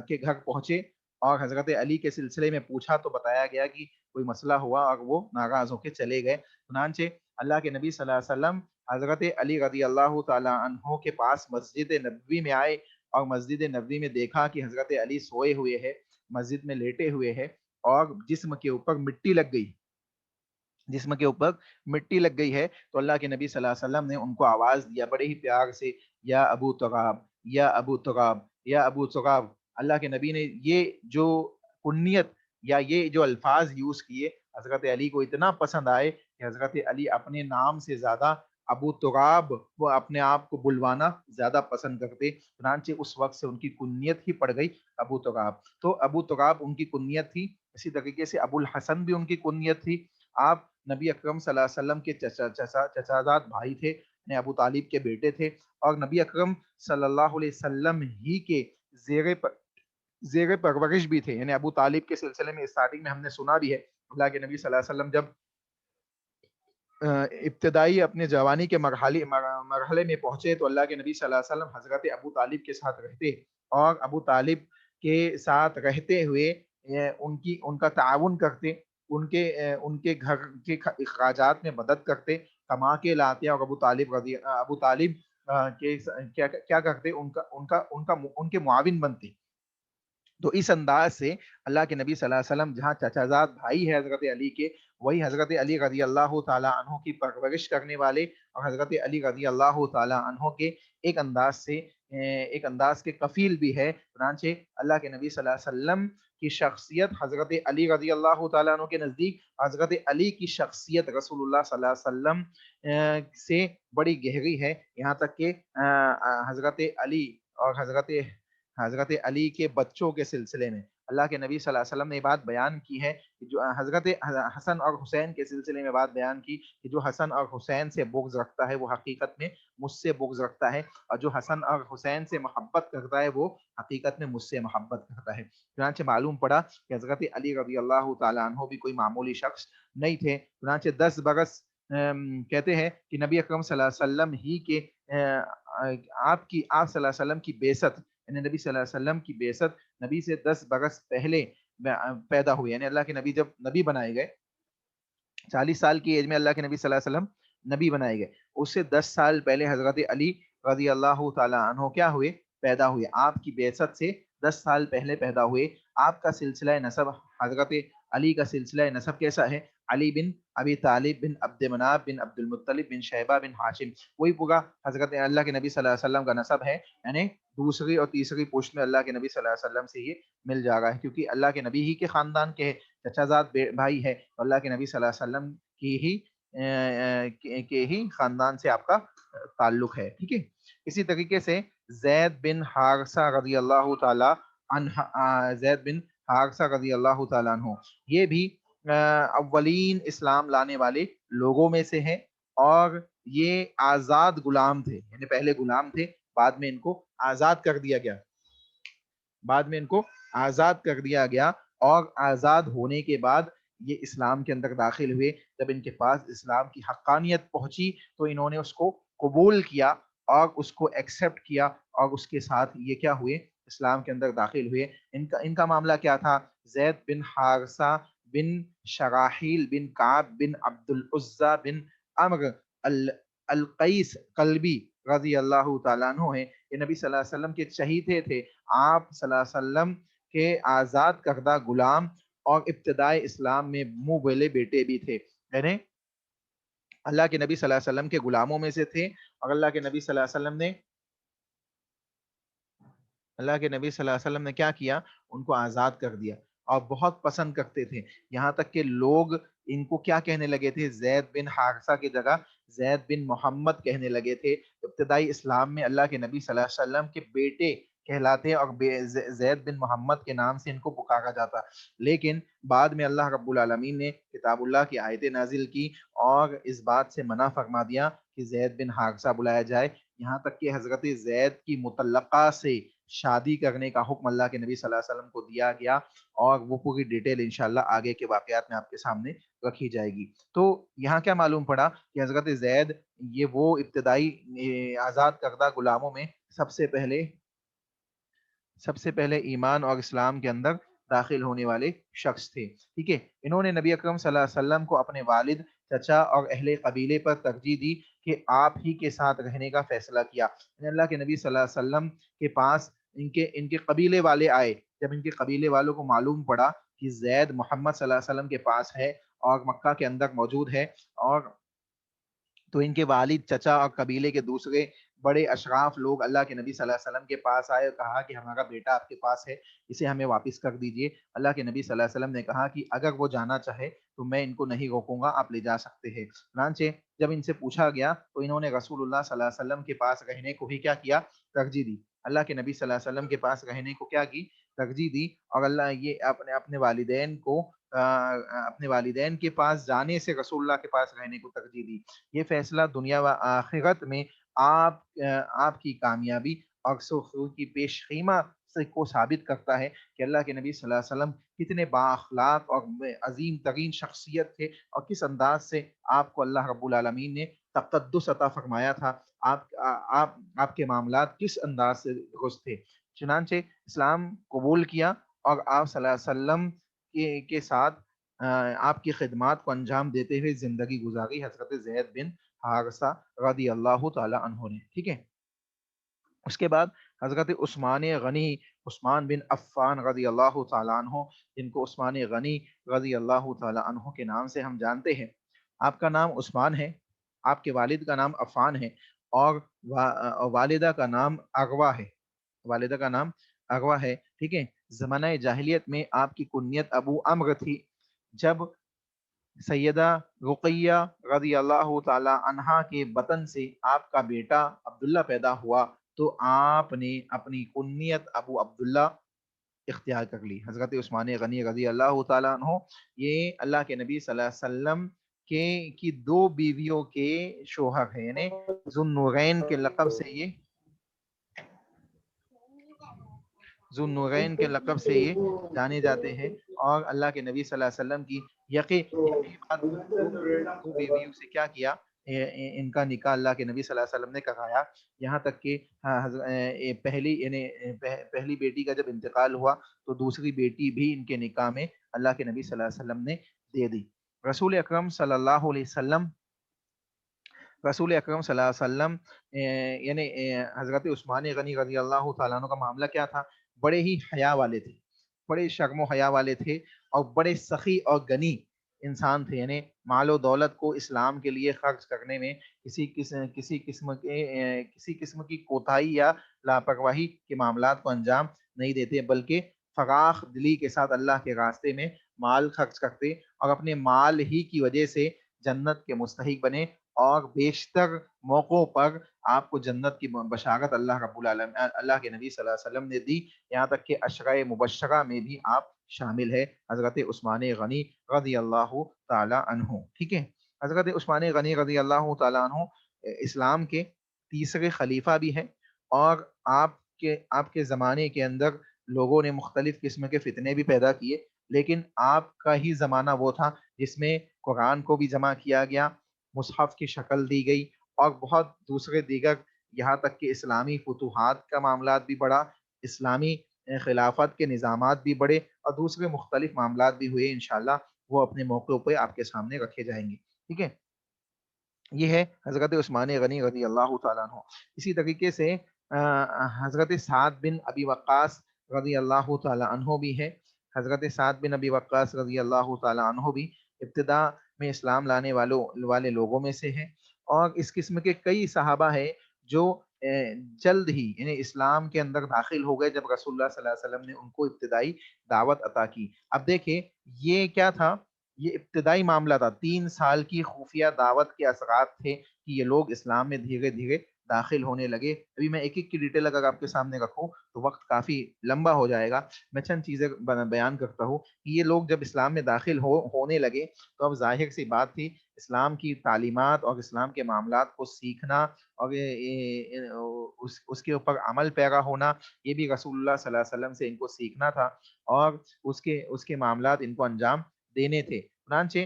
کے گھر پہنچے اور حضرت علی کے سلسلے میں پوچھا تو بتایا گیا کہ کوئی مسئلہ ہوا اور وہ ناراض ہو کے چلے گئے. چنانچہ اللہ کے نبی صلی اللہ علیہ وسلم حضرت علی رضی اللہ تعالی عنہ کے پاس مسجد نبوی میں آئے اور مسجد نبوی میں دیکھا کہ حضرت علی سوئے ہوئے ہیں، مسجد میں لیٹے ہوئے ہیں اور جسم کے اوپر مٹی لگ گئی ہے. تو اللہ کے نبی صلی اللہ علیہ وسلم نے ان کو آواز دیا بڑے ہی پیار سے، یا ابو تراب، یا ابو تراب، یا ابو تراب. اللہ کے نبی نے یہ جو کنیت یا یہ جو الفاظ یوز کیے، حضرت علی کو اتنا پسند آئے کہ حضرت علی اپنے نام سے زیادہ ابو تراب وہ اپنے آپ کو بلوانا زیادہ پسند کرتے، چنانچہ اس وقت سے ان کی کنیت ہی پڑ گئی ابو تراب۔ تو ابو تراب ان کی کنیت تھی، اسی طریقے سے ابو الحسن بھی ان کی کنیت تھی۔ آپ نبی اکرم صلی اللہ علیہ وسلم کے چچازاد بھائی تھے، یعنی ابو طالب کے بیٹے تھے، اور نبی اکرم صلی اللہ علیہ وسلم ہی کے زیر پرورش بھی تھے، یعنی ابو طالب کے سلسلے میں اسٹارٹنگ میں ہم نے سنا بھی ہے، اللہ کے نبی صلی اللہ علیہ وسلم جب ابتدائی اپنے جوانی کے مرحلے میں پہنچے تو اللہ کے نبی صلی اللہ علیہ وسلم حضرت ابو طالب کے ساتھ رہتے، اور ابو طالب کے ساتھ رہتے ہوئے ان کا تعاون کرتے، ان کے گھر کے اخراجات میں مدد کرتے، کما کے لاتے، اور ابو طالب کیا کرتے، ان کے معاون بنتے۔ تو اس انداز سے اللہ کے نبی صلی اللہ علیہ وسلم جہاں چچازاد بھائی ہے حضرت علی کے، وہی حضرت علی رضی اللہ تعالیٰ عنہ کی پرورش کرنے والے اور حضرت علی رضی اللہ تعالیٰ عنہ کے ایک انداز کے کفیل بھی ہے۔ چنانچہ اللہ کے نبی صلی اللہ علیہ وسلم کی شخصیت حضرت علی رضی اللہ تعالیٰ عنہ کے نزدیک، حضرت علی کی شخصیت رسول اللہ صلی اللہ علیہ وسلم سے بڑی گہری ہے، یہاں تک کہ حضرت علی اور حضرت علی کے بچوں کے سلسلے میں اللہ کے نبی صلی اللہ علیہ وسلم نے بات بیان کی ہے کہ جو حضرت حسن اور حسین کے سلسلے میں بات بیان کی کہ جو حسن اور حسین سے بغض رکھتا ہے وہ حقیقت میں مجھ سے بغض رکھتا ہے، اور جو حسن اور حسین سے محبت کرتا ہے وہ حقیقت میں مجھ سے محبت کرتا ہے۔ چنانچہ معلوم پڑا کہ حضرت علی رضی اللہ تعالیٰ عنہ بھی کوئی معمولی شخص نہیں تھے۔ چنانچہ 10 برس کہتے ہیں کہ نبی اکرم صلی اللہ علیہ وسلم ہی کے آپ صلی اللہ علیہ وسلم کی بعثت، یعنی نبی صلی اللہ علیہ وسلم کی بعثت نبی سے 10 برس پہلے پیدا ہوئی، یعنی اللہ کے نبی جب نبی بنائے گئے 40 سال کی ایج میں اللہ کے نبی صلی اللہ علیہ وسلم نبی بنائے گئے، اس سے 10 سال پہلے حضرت علی رضی اللہ تعالیٰ عنہ کیا ہوئے، پیدا ہوئے، آپ کی بعثت سے 10 سال پہلے پیدا ہوئے۔ آپ کا سلسلہ نسب، حضرت علی کا سلسلہ نسب کیسا ہے؟ علی بن ابی طالب بن عبد مناف بن عبد المطلب بن شیبہ بن ہاشم، وہی پورا حضرت اللہ کے نبی صلی اللہ علیہ وسلم کا نسب ہے، یعنی دوسری اور تیسری پوشت میں اللہ کے نبی صلی اللہ علیہ وسلم سے یہ مل جا رہا ہے، کیونکہ اللہ کے نبی ہی کے خاندان کے چچازاد بھائی ہے، اللہ کے نبی صلی اللہ علیہ وسلم کے ہی خاندان سے آپ کا تعلق ہے، ٹھیک ہے۔ اسی طریقے سے زید بن حارثہ رضی اللہ تعالی عنہ یہ بھی اولین اسلام لانے والے لوگوں میں سے ہیں، اور یہ آزاد غلام تھے، یعنی پہلے غلام تھے، بعد میں ان کو آزاد کر دیا گیا، اور آزاد ہونے کے بعد یہ اسلام کے اندر داخل ہوئے۔ جب ان کے پاس اسلام کی حقانیت پہنچی تو انہوں نے اس کو قبول کیا اور اس کو ایکسیپٹ کیا، اور اس کے ساتھ یہ کیا ہوئے، اسلام کے اندر داخل ہوئے۔ ان کا معاملہ کیا تھا؟ زید بن حارثہ بن شراحیل بن کعب بن عبد العزہ بن عمر القیس قلبی رضی اللہ تعالیٰ عنہ ہیں، یہ نبی صلی اللہ علیہ وسلم کے چہیتے تھے، آپ صلی اللہ علیہ وسلم کے آزاد کردہ غلام، اور ابتدائی اسلام میں منہ بولے بیٹے بھی تھے، یعنی اللہ کے نبی صلی اللہ علیہ وسلم کے غلاموں میں سے تھے، اور اللہ کے نبی صلی اللہ علیہ وسلم نے کیا کیا؟ ان کو آزاد کر دیا، اور بہت پسند کرتے تھے، یہاں تک کہ لوگ ان کو کیا کہنے لگے تھے؟ زید بن حارثہ کی جگہ زید بن محمد کہنے لگے تھے۔ ابتدائی اسلام میں اللہ کے نبی صلی اللہ علیہ وسلم کے بیٹے کہلاتے، اور زید بن محمد کے نام سے ان کو پکارا جاتا، لیکن بعد میں اللہ رب العالمین نے کتاب اللہ کی آیتیں نازل کی اور اس بات سے منع فرما دیا کہ زید بن حارثہ بلایا جائے، یہاں تک کہ حضرت زید کی مطلقہ سے شادی کرنے کا حکم اللہ کے نبی صلی اللہ علیہ وسلم کو دیا گیا، اور وہ پوری ڈیٹیل انشاءاللہ آگے کے واقعات میں آپ کے سامنے رکھی جائے گی۔ تو یہاں کیا معلوم پڑا کہ حضرت زید یہ وہ ابتدائی آزاد کردہ غلاموں میں سب سے پہلے ایمان اور اسلام کے اندر داخل ہونے والے شخص تھے، ٹھیک ہے۔ انہوں نے نبی اکرم صلی اللہ علیہ وسلم کو اپنے والد، چچا اور اہل قبیلے پر ترجیح دی کہ آپ ہی کے ساتھ رہنے کا فیصلہ کیا، یعنی اللہ کے نبی صلی اللہ علیہ وسلم کے پاس ان کے قبیلے والے آئے، جب ان کے قبیلے والوں کو معلوم پڑا کہ زید محمد صلی اللہ علیہ وسلم کے پاس ہے اور مکہ کے اندر موجود ہے، اور تو ان کے والد، چچا اور قبیلے کے دوسرے بڑے اشراف لوگ اللہ کے نبی صلی اللہ علیہ وسلم کے پاس آئے اور کہا کہ ہمارا بیٹا آپ کے پاس ہے، اسے ہمیں واپس کر دیجئے۔ اللہ کے نبی صلی اللہ علیہ وسلم نے کہا کہ اگر وہ جانا چاہے تو میں ان کو نہیں روکوں گا، آپ لے جا سکتے ہیں۔ چنانچہ جب ان سے پوچھا گیا تو انہوں نے رسول اللہ صلی اللہ علیہ وسلم کے پاس رہنے کو ہی کیا کیا؟ ترجیح دی۔ اللہ کے نبی صلی اللہ علیہ وسلم کے پاس رہنے کو کیا کی؟ ترجیح دی۔ اور اللہ یہ اپنے والدین کو اپنے والدین کے پاس جانے سے رسول اللہ کے پاس رہنے کو ترجیح دی۔ یہ فیصلہ دنیا و آخرت میں آپ کی کامیابی اور سرخرو کی پیش خیمہ کو ثابت کرتا ہے کہ اللہ کے نبی صلی اللہ علیہ وسلم کتنے با اخلاق اور عظیم ترین شخصیت تھے، اور کس انداز سے آپ کو اللہ رب العالمین نے تقدس عطا فرمایا تھا، آپ کے معاملات کس انداز سے درست تھے۔ چنانچہ اسلام قبول کیا اور آپ صلی اللہ علیہ وسلم کے ساتھ آپ کی خدمات کو انجام دیتے ہوئے زندگی گزاری حضرت زید بن حارثہ رضی اللہ تعالی عنہ نے، ٹھیک ہے۔ اس کے بعد حضرت عثمان بن عفان رضی اللہ تعالیٰ عنہ، جن کو عثمان غنی رضی اللہ تعالیٰ عنہ کے نام سے ہم جانتے ہیں۔ آپ کا نام عثمان ہے، آپ کے والد کا نام عفان ہے، اور والدہ کا نام اغوا ہے، ٹھیک ہے۔ زمانہ جاہلیت میں آپ کی کنیت ابو عمرو تھی۔ جب سیدہ رقیہ رضی اللہ تعالی عنہا کے بطن سے آپ کا بیٹا عبداللہ پیدا ہوا تو آپ نے اپنی کنیت ابو عبداللہ اختیار کر لی۔ حضرت عثمان غنی رضی اللہ تعالیٰ عنہ یہ اللہ کے نبی صلی اللہ علیہ وسلم کی دو بیویوں کے شوہر ہیں، یعنی ذو النورین کے لقب سے یہ جانے جاتے ہیں، اور اللہ کے نبی صلی اللہ علیہ وسلم کی دو بیویوں سے کیا کیا؟ ان کا نکاح اللہ کے نبی صلی اللہ علیہ وسلم نے کرایا۔ یہاں تک کہ پہلی بیٹی کا جب انتقال ہوا تو دوسری بیٹی بھی ان کے نکاح میں اللہ کے نبی صلی اللہ علیہ وسلم نے دے دی۔ رسول اکرم صلی اللہ علیہ وسلم یعنی حضرت عثمان غنی رضی اللہ تعالیٰ عنہ کا معاملہ کیا تھا؟ بڑے ہی حیا والے تھے، بڑے شرم و حیا والے تھے، اور بڑے سخی اور غنی انسان تھے، یعنی مال و دولت کو اسلام کے لیے خرچ کرنے میں کسی قسم کی کوتاہی یا لاپرواہی کے معاملات کو انجام نہیں دیتے، بلکہ فراخ دلی کے ساتھ اللہ کے راستے میں مال خرچ کرتے، اور اپنے مال ہی کی وجہ سے جنت کے مستحق بنے، اور بیشتر موقعوں پر آپ کو جنت کی بشارت اللہ رب العالمین اللہ کے نبی صلی اللہ علیہ وسلم نے دی، یہاں تک کہ عشرۂ مبشرہ میں بھی آپ شامل ہے، حضرت عثمان غنی رضی اللہ تعالی عنہ، ٹھیک ہے۔ حضرت عثمان غنی رضی اللہ تعالی عنہ اسلام کے تیسرے خلیفہ بھی ہیں، اور آپ کے زمانے کے اندر لوگوں نے مختلف قسم کے فتنے بھی پیدا کیے، لیکن آپ کا ہی زمانہ وہ تھا جس میں قرآن کو بھی جمع کیا گیا، مصحف کی شکل دی گئی، اور بہت دوسرے دیگر یہاں تک کہ اسلامی فتوحات کا معاملات بھی بڑھا، اسلامی خلافت کے نظامات بھی بڑھے، اور دوسرے مختلف معاملات بھی ہوئے، انشاءاللہ وہ اپنے موقع پہ آپ کے سامنے رکھے جائیں گے، ٹھیک ہے۔ یہ ہے حضرت عثمان غنی رضی اللہ تعالیٰ عنہ۔ اسی طریقے سے حضرت سعد بن ابی وقاص رضی اللہ تعالیٰ عنہ بھی ہے۔ حضرت سعد بن ابی وقاص رضی اللہ تعالیٰ عنہ بھی ابتدا میں اسلام لانے والے لوگوں میں سے ہیں، اور اس قسم کے کئی صحابہ ہیں جو جلد ہی یعنی اسلام کے اندر داخل ہو گئے جب رسول اللہ صلی اللہ علیہ وسلم نے ان کو ابتدائی دعوت عطا کی۔ اب دیکھیں یہ کیا تھا؟ یہ ابتدائی معاملہ تھا، 3 سال کی خفیہ دعوت کے اثرات تھے کہ یہ لوگ اسلام میں دھیرے دھیرے داخل ہونے لگے۔ ابھی میں ایک ایک کی ڈیٹیل اگر آپ کے سامنے رکھوں تو وقت کافی لمبا ہو جائے گا، میں چند چیزیں بیان کرتا ہوں کہ یہ لوگ جب اسلام میں داخل ہونے لگے تو اب ظاہر سی بات تھی اسلام کی تعلیمات اور اسلام کے معاملات کو سیکھنا اور اس کے اوپر عمل پیرا ہونا، یہ بھی رسول اللہ صلی اللہ علیہ وسلم سے ان کو سیکھنا تھا، اور اس کے معاملات ان کو انجام دینے تھے۔ چنانچہ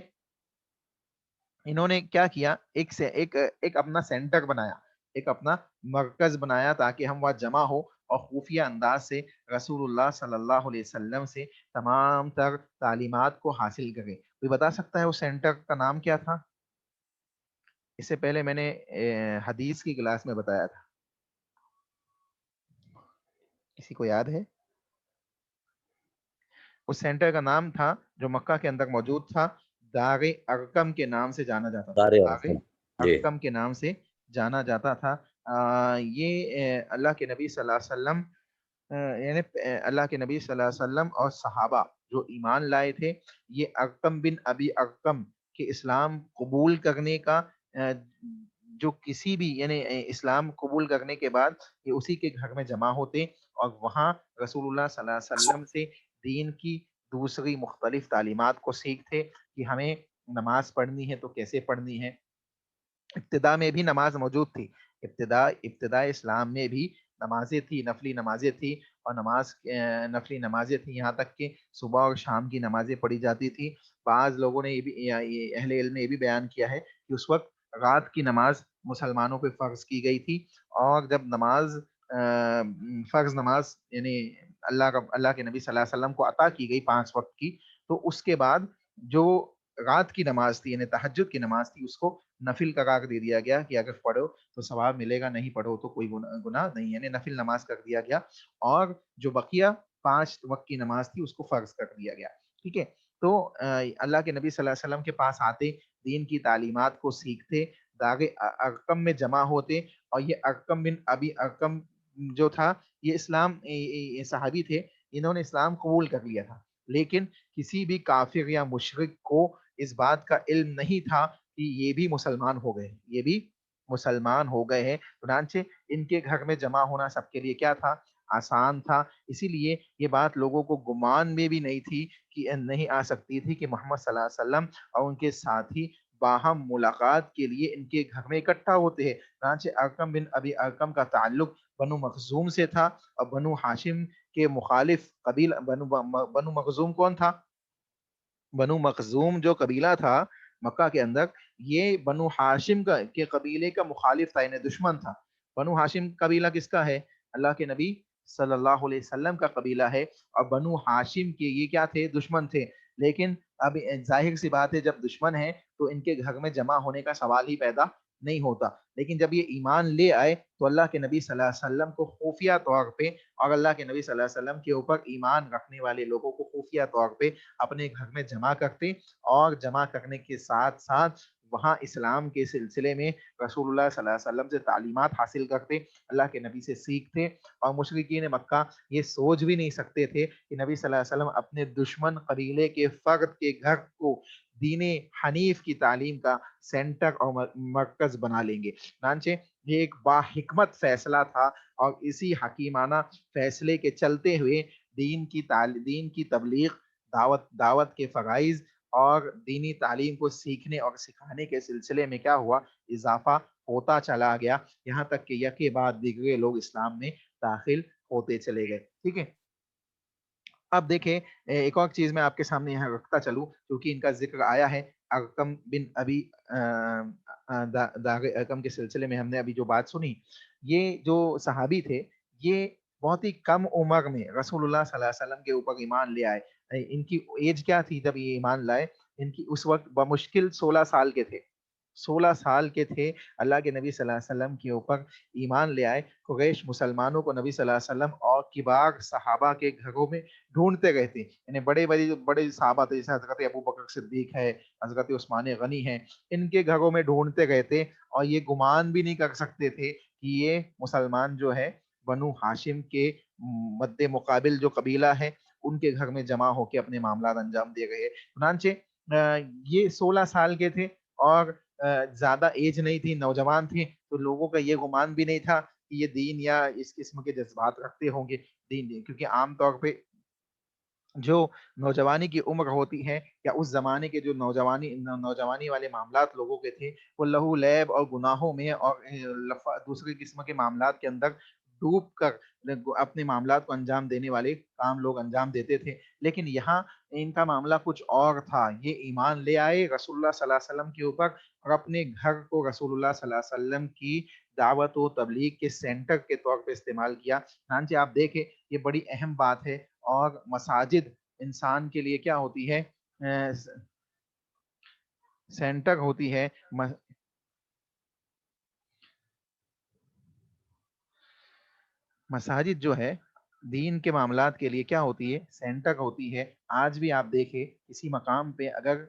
انہوں نے کیا کیا؟ ایک اپنا سینٹر بنایا، ایک اپنا مرکز بنایا تاکہ ہم وہاں جمع ہو اور خفیہ انداز سے رسول اللہ صلی اللہ علیہ وسلم سے تمام تر تعلیمات کو حاصل کرے۔ کوئی بتا سکتا ہے اس سینٹر کا نام کیا تھا؟ اس سے پہلے میں نے حدیث کی کلاس میں بتایا تھا، کسی کو یاد ہے؟ اس سینٹر کا نام تھا جو مکہ کے اندر موجود تھا، دار ارقم کے نام سے جانا جاتا تھا، دار ارقم کے نام سے جانا جاتا تھا۔ یہ اللہ کے نبی صلی اللہ علیہ وسلم یعنی اللہ کے نبی صلی اللہ علیہ وسلم اور صحابہ جو ایمان لائے تھے، یہ ارقم بن ابی ارقم کے اسلام قبول کرنے کا جو کسی بھی یعنی اسلام قبول کرنے کے بعد یہ اسی کے گھر میں جمع ہوتے اور وہاں رسول اللہ صلی اللہ علیہ وسلم سے دین کی دوسری مختلف تعلیمات کو سیکھتے کہ ہمیں نماز پڑھنی ہے تو کیسے پڑھنی ہے۔ ابتدا میں بھی نماز موجود تھی، ابتدا اسلام میں بھی نمازیں تھی، نفلی نمازیں تھی، اور نفلی نمازیں تھی، یہاں تک کہ صبح اور شام کی نمازیں پڑھی جاتی تھی۔ بعض لوگوں نے یہ بھی اہل علم نے یہ بھی بیان کیا ہے کہ اس وقت رات کی نماز مسلمانوں پہ فرض کی گئی تھی، اور جب فرض نماز یعنی اللہ کے نبی صلی اللہ علیہ وسلم کو عطا کی گئی 5 وقت کی، تو اس کے بعد جو رات کی نماز تھی یعنی تہجد کی نماز تھی اس کو نفل قرار دے دیا گیا کہ اگر پڑھو تو ثواب ملے گا، نہیں پڑھو تو کوئی گناہ نہیں، یعنی نفل نماز کر دیا گیا، اور جو بقیہ 5 وقت کی نماز تھی اس کو فرض کر دیا گیا۔ ٹھیک ہے، تو اللہ کے نبی صلی اللہ علیہ وسلم کے پاس آتے، دین کی تعلیمات کو سیکھتے، داغ ارقم میں جمع ہوتے، اور یہ ارقم بن ابی ارقم جو تھا یہ صحابی تھے، انہوں نے اسلام قبول کر لیا تھا، لیکن کسی بھی کافر یا مشرک کو اس بات کا علم نہیں تھا کہ یہ بھی مسلمان ہو گئے، یہ بھی مسلمان ہو گئے ہیں۔ چنانچہ ان کے گھر میں جمع ہونا سب کے لیے کیا تھا؟ آسان تھا، اسی لیے یہ بات لوگوں کو گمان میں بھی نہیں تھی کہ نہیں آ سکتی تھی کہ محمد صلی اللہ علیہ وسلم اور ان کے ساتھی باہم ملاقات کے لیے ان کے گھر میں اکٹھا ہوتے ہیں۔ چنانچہ ارقم بن ابی ارقم کا تعلق بنو مخزوم سے تھا، اور بنو ہاشم کے مخالف قبیلہ بنو مخزوم کون تھا؟ بنو مخزوم جو قبیلہ تھا مکہ کے اندر، یہ بنو ہاشم کے قبیلے کا مخالف تھا، یعنی دشمن تھا۔ بنو ہاشم قبیلہ کس کا ہے؟ اللہ کے نبی صلی اللہ علیہ وسلم کا قبیلہ ہے، اور بنو ہاشم کے یہ کیا تھے؟ دشمن تھے۔ لیکن اب ظاہر سی بات ہے جب دشمن ہے تو ان کے گھر میں جمع ہونے کا سوال ہی پیدا نہیں ہوتا، لیکن جب یہ ایمان لے آئے تو اللہ کے نبی صلی اللہ علیہ وسلم کو خفیہ طور پہ، اور اللہ کے نبی صلی اللہ علیہ وسلم کے اوپر ایمان رکھنے والے لوگوں کو خفیہ طور پہ اپنے گھر میں جمع کرتے، اور جمع کرنے کے ساتھ ساتھ وہاں اسلام کے سلسلے میں رسول اللہ صلی اللہ علیہ وسلم سے تعلیمات حاصل کرتے، اللہ کے نبی سے سیکھتے، اور مشرکین مکہ یہ سوچ بھی نہیں سکتے تھے کہ نبی صلی اللہ علیہ وسلم اپنے دشمن قبیلے کے فرد کے گھر کو دین حنیف کی تعلیم کا سینٹر اور مرکز بنا لیں گے۔ چنانچہ یہ ایک با حکمت فیصلہ تھا، اور اسی حکیمانہ فیصلے کے چلتے ہوئے دین کی تبلیغ، دعوت کے فرائض اور دینی تعلیم کو سیکھنے اور سکھانے کے سلسلے میں کیا ہوا؟ اضافہ ہوتا چلا گیا، یہاں تک کہ یکے بعد دیگرے لوگ اسلام میں داخل ہوتے چلے گئے۔ ٹھیک ہے، اب دیکھیں ایک اور چیز میں آپ کے سامنے یہاں رکھتا چلوں کیونکہ ان کا ذکر آیا ہے۔ ارقم بن ابی داغ ارقم کے سلسلے میں ہم نے ابھی جو بات سنی، یہ جو صحابی تھے یہ بہت ہی کم عمر میں رسول اللہ صلی اللہ علیہ وسلم کے اوپر ایمان لے آئے۔ ان کی ایج کیا تھی جب یہ ایمان لائے؟ ان کی اس وقت بمشکل 16 سال کے تھے، 16 سال کے تھے، اللہ کے نبی صلی اللہ علیہ وسلم کے اوپر ایمان لے آئے۔ قریش مسلمانوں کو نبی صلی اللہ علیہ وسلم اور کبار صحابہ کے گھروں میں ڈھونڈتے رہتے، یعنی بڑے صحابہ تھے، جیسے حضرت ابو بکر صدیق ہے، حضرت عثمان غنی ہیں، ان کے گھروں میں ڈھونڈتے رہتے، اور یہ گمان بھی نہیں کر سکتے تھے کہ یہ مسلمان جو ہے بنو ہاشم کے مد مقابل جو قبیلہ ہے ان کے گھر میں جمع ہو کے اپنے معاملات انجام دے گئے۔ چنانچہ یہ 16 سال کے تھے، اور زیادہ ایج نہیں تھی، نوجوان تھے، تو لوگوں کا یہ گمان بھی نہیں تھا کہ یہ دین یا اس قسم کے جذبات رکھتے ہوں گے دین، کیونکہ عام طور پہ جو نوجوانی کی عمر ہوتی ہے یا اس زمانے کے جو نوجوانی والے معاملات لوگوں کے تھے وہ لہو لیب اور گناہوں میں اور دوسری قسم کے معاملات کے اندر ڈوب کر اپنے معاملات کو انجام دینے والے کام لوگ انجام دیتے تھے، لیکن یہاں ان کا معاملہ کچھ اور تھا۔ یہ ایمان لے آئے رسول اللہ صلی اللہ علیہ وسلم کے اوپر، اور اپنے گھر کو رسول اللہ صلی اللہ علیہ وسلم کی دعوت و تبلیغ کے سینٹر کے طور پہ استعمال کیا۔ چنانچہ آپ دیکھیں یہ بڑی اہم بات ہے، اور مساجد انسان کے لیے کیا ہوتی ہے؟ سینٹر ہوتی ہے۔ مساجد جو ہے دین کے معاملات کے لیے کیا ہوتی ہے؟ سینٹر ہوتی ہے۔ آج بھی آپ دیکھیں کسی مقام پہ اگر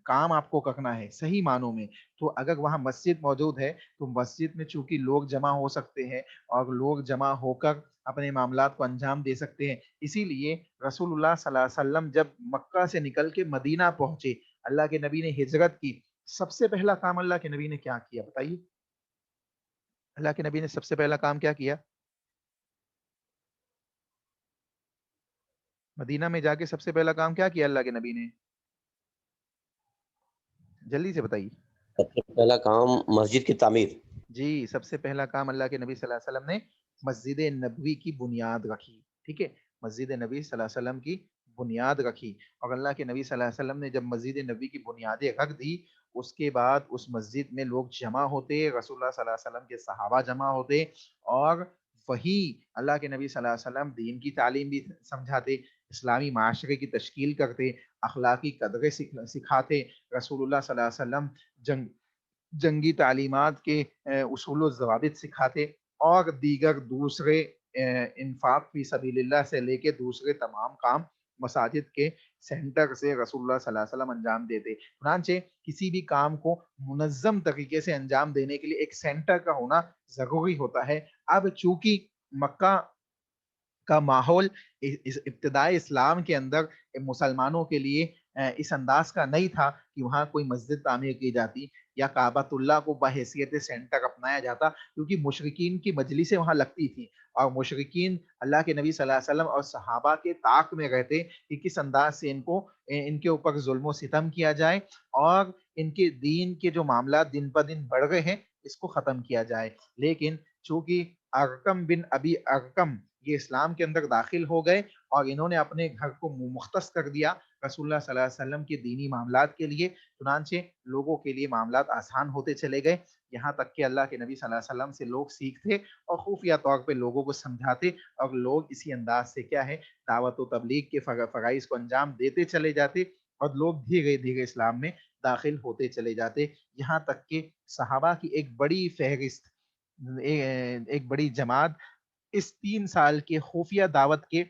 کام آپ کو کرنا ہے صحیح معنوں میں، تو اگر وہاں مسجد موجود ہے تو مسجد میں چونکہ لوگ جمع ہو سکتے ہیں اور لوگ جمع ہو کر اپنے معاملات کو انجام دے سکتے ہیں، اسی لیے رسول اللہ صلی اللہ علیہ وسلم جب مکہ سے نکل کے مدینہ پہنچے، اللہ کے نبی نے ہجرت کی، سب سے پہلا کام اللہ کے نبی نے کیا کیا بتائیے؟ اللہ کے نبی نے سب سے پہلا کام کیا کیا؟ مدینہ میں جا کے سب سے پہلا کام کیا کیا اللہ کے نبی نے؟ جلدی سے بتائیے۔ سب سے پہلا کام مسجد کی تعمیر. جی، سب سے پہلا کام اللہ کے نبی صلی اللہ علیہ وسلم نے مسجد نبوی کی بنیاد رکھی، ٹھیک ہے، مسجد نبی صلی اللہ علیہ وسلم کی بنیاد رکھی، اور اللہ کے نبی صلی اللہ علیہ وسلم نے جب مسجد نبوی کی بنیادیں رکھ دی، اس کے بعد اس مسجد میں لوگ جمع ہوتے، رسول اللہ صلی اللہ علیہ وسلم کے صحابہ جمع ہوتے، اور وہی اللہ کے نبی صلی اللہ علیہ وسلم دین کی تعلیم بھی سمجھاتے، اسلامی معاشرے کی تشکیل کرتے، اخلاقی قدریں سکھاتے، رسول اللہ صلی اللہ علیہ وسلم جنگی تعلیمات کے اصول و ضوابط سکھاتے، اور دیگر دوسرے انفاق فی سبیل اللہ سے لے کے دوسرے تمام کام مساجد کے سینٹر سے رسول اللہ صلی اللہ علیہ وسلم انجام دیتے۔ چنانچہ کسی بھی کام کو منظم طریقے سے انجام دینے کے لیے ایک سینٹر کا ہونا ضروری ہوتا ہے۔ اب چونکہ مکہ کا ماحول ابتدائی اسلام کے اندر مسلمانوں کے لیے اس انداز کا نہیں تھا کہ وہاں کوئی مسجد تعمیر کی جاتی یا کعبۃ اللہ کو بحیثیت سینٹر اپنایا جاتا، کیونکہ مشرکین کی مجلسیں وہاں لگتی تھیں، اور مشرکین اللہ کے نبی صلی اللہ علیہ وسلم اور صحابہ کے طاق میں رہتے کہ کس انداز سے ان کے اوپر ظلم و ستم کیا جائے اور ان کے دین کے جو معاملات دن بہ دن بڑھ رہے ہیں اس کو ختم کیا جائے۔ لیکن چونکہ ارقم بن ابی ارقم یہ اسلام کے اندر داخل ہو گئے اور انہوں نے اپنے گھر کو مختص کر دیا رسول اللہ صلی اللہ علیہ وسلم کے دینی معاملات کے لیے، چنانچہ لوگوں کے لیے معاملات آسان ہوتے چلے گئے، یہاں تک کہ اللہ کے نبی صلی اللہ علیہ وسلم سے لوگ سیکھتے اور خفیہ طور پہ لوگوں کو سمجھاتے، اور لوگ اسی انداز سے کیا ہے دعوت و تبلیغ کے فرائض کو انجام دیتے چلے جاتے، اور لوگ دھیرے دھیرے اسلام میں داخل ہوتے چلے جاتے، یہاں تک کہ صحابہ کی ایک بڑی فہرست، ایک بڑی جماعت اس 3 سال کے خفیہ دعوت کے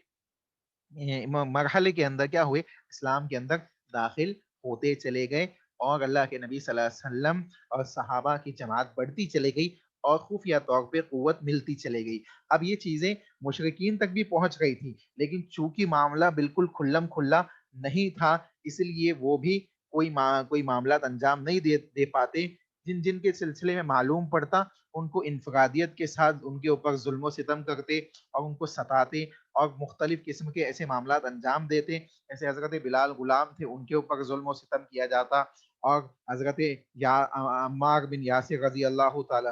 مرحلے کے اندر کیا ہوئے، اسلام کے اندر داخل ہوتے چلے گئے، اور اللہ کے نبی صلی اللہ علیہ وسلم اور صحابہ کی جماعت بڑھتی چلے گئی اور خفیہ طور پہ قوت ملتی چلے گئی۔ اب یہ چیزیں مشرکین تک بھی پہنچ گئی تھی، لیکن چونکہ معاملہ بالکل کھلم کھلا نہیں تھا، اس لیے وہ بھی کوئی معاملات انجام نہیں دے پاتے، جن کے سلسلے میں معلوم پڑتا ان کو انفرادیت کے ساتھ ان کے اوپر ظلم و ستم کرتے اور ان کو ستاتے اور مختلف قسم کے ایسے معاملات انجام دیتے۔ ایسے حضرت بلال غلام تھے، ان کے اوپر ظلم و ستم کیا جاتا، اور حضرت عمار بن یاسر رضی اللہ تعالی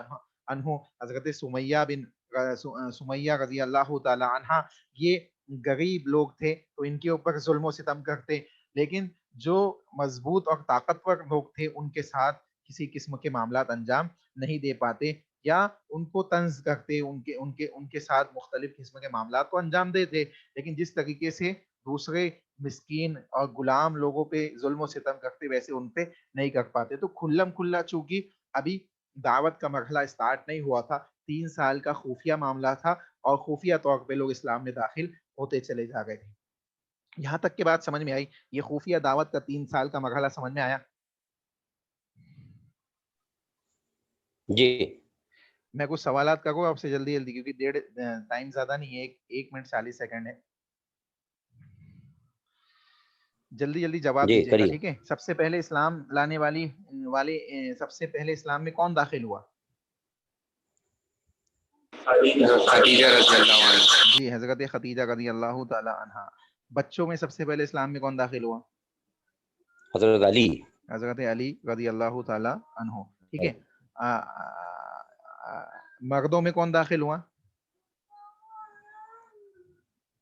عنہ، حضرت سمیہ رضی اللہ تعالی عنہ، یہ غریب لوگ تھے تو ان کے اوپر ظلم و ستم کرتے، لیکن جو مضبوط اور طاقتور لوگ تھے ان کے ساتھ کسی قسم کے معاملات انجام نہیں دے پاتے، یا ان کو طنز کرتے، ان کے ساتھ مختلف قسم کے معاملات کو انجام دیتے، لیکن جس طریقے سے دوسرے مسکین اور غلام لوگوں پہ ظلم و ستم کرتے ویسے ان پہ نہیں کر پاتے۔ تو کھلم کھلا چونکہ ابھی دعوت کا مرحلہ اسٹارٹ نہیں ہوا تھا، 3 سال کا خفیہ معاملہ تھا، اور خفیہ طور پہ لوگ اسلام میں داخل ہوتے چلے جا رہے تھے۔ یہاں تک کی بات سمجھ میں آئی؟ یہ خفیہ دعوت کا 3 سال کا مرحلہ سمجھ میں آیا؟ جی میں کچھ سوالات کروں آپ سے جلدی جلدی، کیونکہ ٹائم زیادہ نہیں ہے، 1 منٹ 40 سیکنڈ ہے، جلدی جلدی جواب جی دیجیے گا، کریے. ٹھیک ہے؟ سب سے پہلے اسلام لانے والے سب سے پہلے اسلام میں کون داخل ہوا؟ خدیجہ رضی اللہ عنہ. جی، حضرت خدیجہ رضی اللہ تعالی عنہا۔ بچوں میں سب سے پہلے اسلام میں کون داخل ہوا؟ حضرت علی. حضرت علی رضی اللہ تعالی عنہ، ٹھیک ہے۔ مردوں میں کون داخل ہوا؟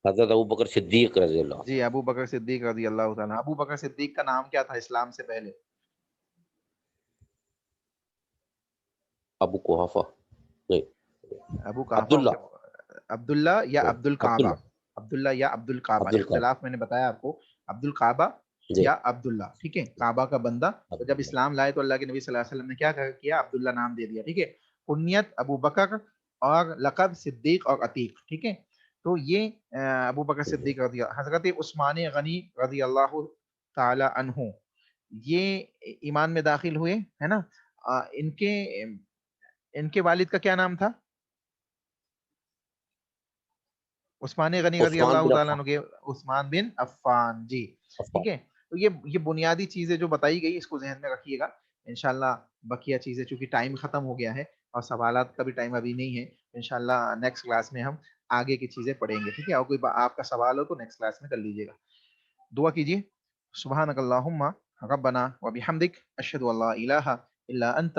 حضرت ابو بکر صدیق رضی اللہ. جی، ابو بکر صدیق رضی اللہ تعالیٰ۔ ابو بکر صدیق کا نام کیا تھا اسلام سے پہلے؟ ابو قحافہ نہیں، ابو قحافہ عبداللہ. عبداللہ یا عبد القعبہ؟ عبداللہ. عبداللہ یا عبد القعبہ، عبد القعبہ. اختلاف میں نے بتایا آپ کو، عبد القعبہ جی یا عبداللہ، ٹھیک ہے، کعبہ کا بندہ۔ تو جب عبداللہ. اسلام لائے تو اللہ کے نبی صلی اللہ علیہ وسلم نے کیا کیا؟ عبداللہ نام دے دیا، ٹھیک ہے۔ کنیت ابو بکر اور لقب صدیق اور عتیق، ٹھیک ہے۔ تو یہ ابو بکر صدیق رضی اللہ، حضرت عثمان غنی رضی اللہ تعالی عنہ، یہ ایمان میں داخل ہوئے ہے نا. ان کے والد کا کیا نام تھا؟ عثمان غنی رضی عثمان اللہ بن تعالیٰ عفان. عنہ کے عثمان بن عفان. جی عفان. ٹھیک ہے. تو یہ بنیادی چیزیں جو بتائی گئی اس کو ذہن میں رکھیے گا. انشاءاللہ بقیہ چیزیں چونکہ ٹائم ختم ہو گیا ہے اور سوالات کا بھی ٹائم ابھی نہیں ہے. انشاءاللہ نیکسٹ کلاس میں ہم آگے کی چیزیں پڑھیں گے. ٹھیک ہے. اور کوئی آپ کا سوال ہو تو نیکسٹ کلاس میں کر لیجیے گا. دعا کیجیے. سبحانک اللہم ربنا وبحمدک اشہد ان لا الہ الا انت